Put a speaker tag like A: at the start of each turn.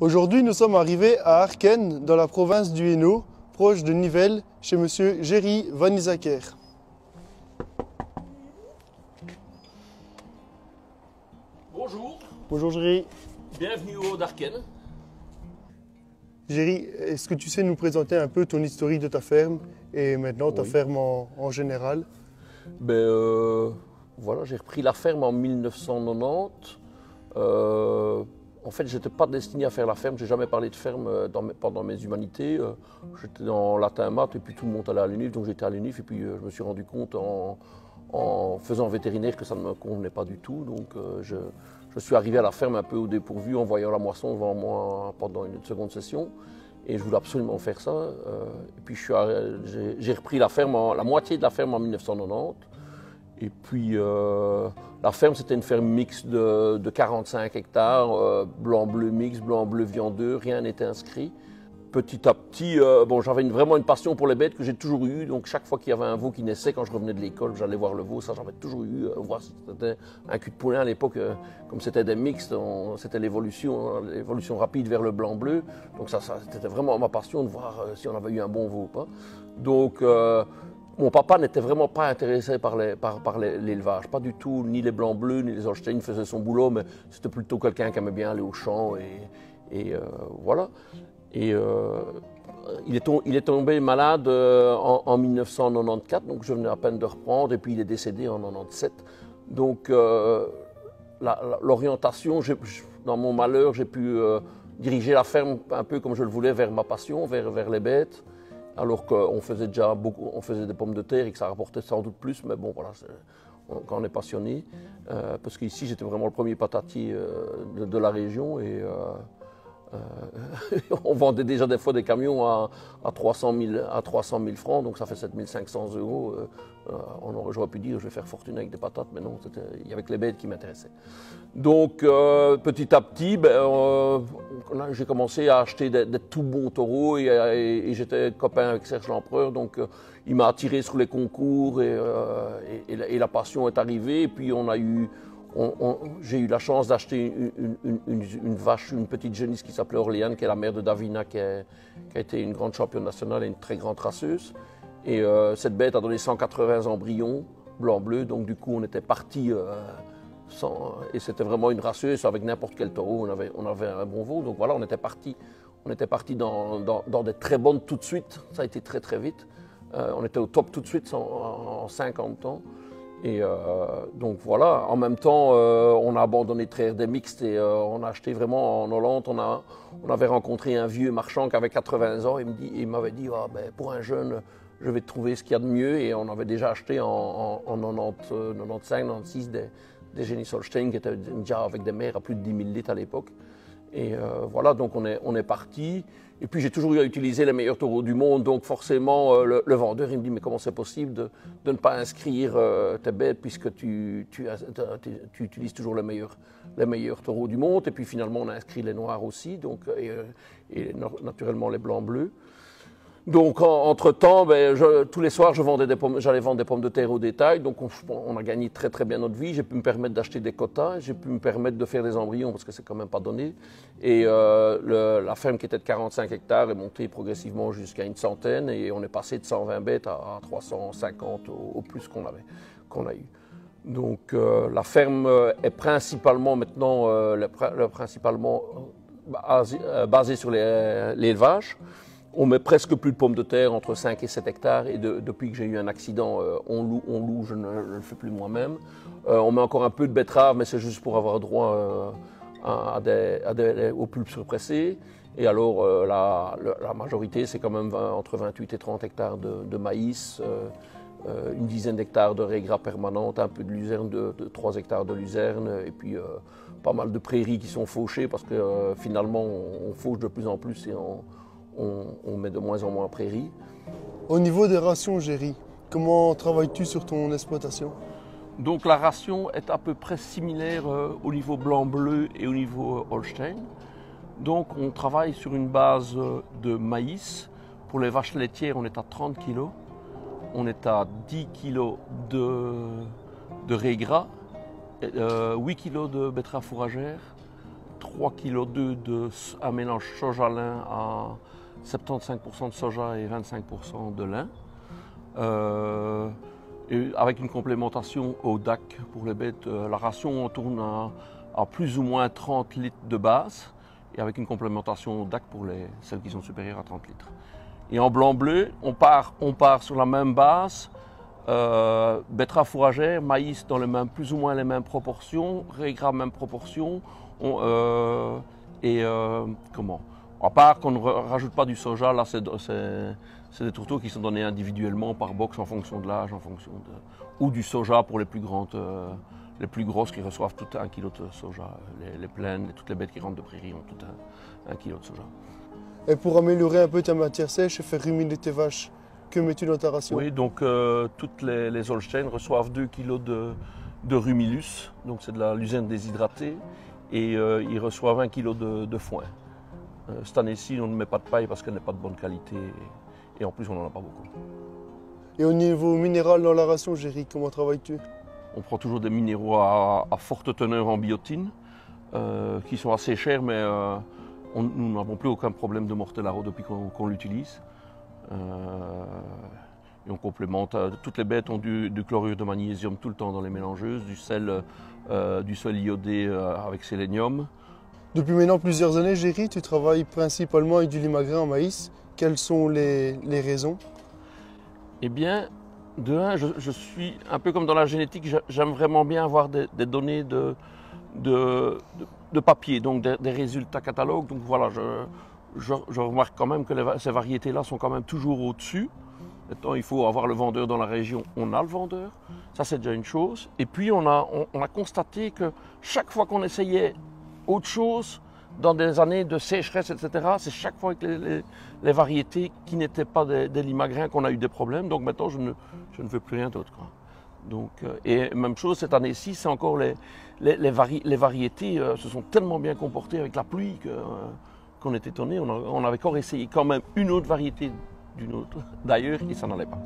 A: Aujourd'hui, nous sommes arrivés à Arken, dans la province du Hainaut, proche de Nivelles, chez monsieur Géry Van Isaker.
B: Bonjour,
A: Bonjour Géry.
B: bienvenue au Haut d'Arken.
A: Géry, est-ce que tu sais nous présenter un peu ton historique de ta ferme et maintenant ta ferme en général?
B: Voilà, j'ai repris la ferme en 1990. En fait, je n'étais pas destiné à faire la ferme, j'ai jamais parlé de ferme pendant mes humanités. J'étais dans latin maths et puis tout le monde allait à l'UNIF, donc j'étais à l'UNIF et puis je me suis rendu compte en faisant vétérinaire que ça ne me convenait pas du tout. Donc je suis arrivé à la ferme un peu au dépourvu en voyant la moisson devant moi pendant une seconde session. Et je voulais absolument faire ça. Et puis j'ai repris la ferme, la moitié de la ferme en 1990. Et puis la ferme, c'était une ferme mixte de 45 hectares, blanc-bleu mixte, blanc-bleu viandeux, rien n'était inscrit. Petit à petit, j'avais vraiment une passion pour les bêtes que j'ai toujours eue. Donc chaque fois qu'il y avait un veau qui naissait, quand je revenais de l'école, j'allais voir le veau. Ça, j'avais toujours eu. Voir si c'était un cul de poulain à l'époque, comme c'était des mixtes, c'était l'évolution rapide vers le blanc-bleu. Donc ça, c'était vraiment ma passion de voir si on avait eu un bon veau ou pas. Donc mon papa n'était vraiment pas intéressé par l'élevage, pas du tout, ni les blancs-bleus, ni les Holstein faisaient son boulot, mais c'était plutôt quelqu'un qui aimait bien aller au champ et voilà. Et il est tombé malade en 1994, donc je venais à peine de reprendre, et puis il est décédé en 1997. Donc l'orientation, dans mon malheur, j'ai pu diriger la ferme un peu comme je le voulais vers ma passion, vers les bêtes, alors qu'on faisait déjà beaucoup, on faisait des pommes de terre et que ça rapportait sans doute plus, mais bon voilà, quand on est passionné, parce qu'ici j'étais vraiment le premier patatier de la région et on vendait déjà des fois des camions à 300 000 francs, donc ça fait 7 500 €. J'aurais pu dire je vais faire fortune avec des patates, mais non, il y avait que les bêtes qui m'intéressaient. Donc petit à petit, j'ai commencé à acheter des tout bons taureaux et j'étais copain avec Serge L'Empereur, donc il m'a attiré sur les concours et la passion est arrivée. Et puis j'ai eu la chance d'acheter une vache, une petite génisse qui s'appelait Orléane, qui est la mère de Davina, qui a été une grande championne nationale et une très grande raceuse. Et cette bête a donné 180 embryons blanc-bleu, donc du coup on était parti et c'était vraiment une raceuse avec n'importe quel taureau, on avait un bon veau. Donc voilà, on était parti dans des très bonnes tout de suite, ça a été très très vite. On était au top tout de suite en 50 ans. Et donc voilà, en même temps, on a abandonné traire des mixtes et on a acheté vraiment en Hollande. On avait rencontré un vieux marchand qui avait 80 ans. Il m'avait dit pour un jeune, je vais te trouver ce qu'il y a de mieux. Et on avait déjà acheté en 95, 96 des génisses Holstein qui étaient déjà avec des mères à plus de 10 000 litres à l'époque. Et voilà, donc on est parti. Et puis j'ai toujours eu à utiliser les meilleurs taureaux du monde, donc forcément le vendeur il me dit mais comment c'est possible de ne pas inscrire tes bêtes puisque tu utilises toujours les meilleurs taureaux du monde. Et puis finalement on a inscrit les noirs aussi, donc, et naturellement les blancs bleus. Donc entre-temps, tous les soirs j'allais vendre des pommes de terre au détail, donc on a gagné très très bien notre vie. J'ai pu me permettre d'acheter des quotas, j'ai pu me permettre de faire des embryons parce que c'est quand même pas donné. Et la ferme qui était de 45 hectares est montée progressivement jusqu'à une centaine et on est passé de 120 bêtes à 350 au plus qu'on a eu. Donc la ferme est principalement maintenant basée sur l'élevage. On met presque plus de pommes de terre, entre 5 et 7 hectares. Et depuis que j'ai eu un accident, on loue, je ne le fais plus moi-même. On met encore un peu de betterave, mais c'est juste pour avoir droit aux pulpes surpressées. Et alors, la majorité, c'est quand même entre 28 et 30 hectares de maïs, une dizaine d'hectares de raies gras permanentes, un peu de luzerne, de 3 hectares de luzerne, et puis pas mal de prairies qui sont fauchées, parce que finalement, on fauche de plus en plus et on met de moins en moins prairies.
A: Au niveau des rations, Géry, comment travailles-tu sur ton exploitation?
B: Donc la ration est à peu près similaire au niveau blanc-bleu et au niveau Holstein. Donc on travaille sur une base de maïs. Pour les vaches laitières, on est à 30 kg. On est à 10 kg de raie gras, 8 kg de betterave fourragère, 3,2 kg un mélange soja-lin à 75% de soja et 25% de lin. Et avec une complémentation au DAC pour les bêtes. La ration, on tourne à plus ou moins 30 litres de base et avec une complémentation au DAC pour celles qui sont supérieures à 30 litres. Et en blanc-bleu, on part sur la même base, betterave fourragère, maïs dans plus ou moins les mêmes proportions, raigrats même proportions, à part qu'on ne rajoute pas du soja, là c'est des tourteaux qui sont donnés individuellement par box en fonction de l'âge, ou du soja pour les plus grosses qui reçoivent tout 1 kg de soja. Les plaines, toutes les bêtes qui rentrent de prairie ont tout 1 kg de soja.
A: Et pour améliorer un peu ta matière sèche et faire ruminer tes vaches, que mets-tu dans ta ration?
B: Oui, donc toutes les Holstein reçoivent 2 kg de rumilus, donc c'est de la luzerne déshydratée, et ils reçoivent 1 kg de foin. Cette année-ci, on ne met pas de paille parce qu'elle n'est pas de bonne qualité, et en plus on n'en a pas beaucoup.
A: Et au niveau minéral dans la ration, Géry, comment travailles-tu?
B: On prend toujours des minéraux à forte teneur en biotine, qui sont assez chers, mais nous n'avons plus aucun problème de mortellaro depuis qu'on l'utilise. Et on complémente. Toutes les bêtes ont du chlorure de magnésium tout le temps dans les mélangeuses, du sel iodé avec sélénium.
A: Depuis maintenant plusieurs années, Géry, tu travailles principalement avec du limagrin en maïs. Quelles sont les raisons?
B: Eh bien, de un, je suis un peu comme dans la génétique, j'aime vraiment bien avoir des données de papier, donc des résultats catalogues. Donc voilà, je remarque quand même que ces variétés-là sont quand même toujours au-dessus. Maintenant, il faut avoir le vendeur dans la région. On a le vendeur, ça c'est déjà une chose. Et puis on a constaté que chaque fois qu'on essayait autre chose, dans des années de sécheresse, etc., c'est chaque fois avec les variétés qui n'étaient pas des limagrins qu'on a eu des problèmes. Donc maintenant, je ne veux plus rien d'autre. Donc, et même chose, cette année-ci, c'est encore les variétés se sont tellement bien comportées avec la pluie qu'on est étonné. On avait encore essayé quand même une autre variété d'une autre d'ailleurs et ça n'allait pas.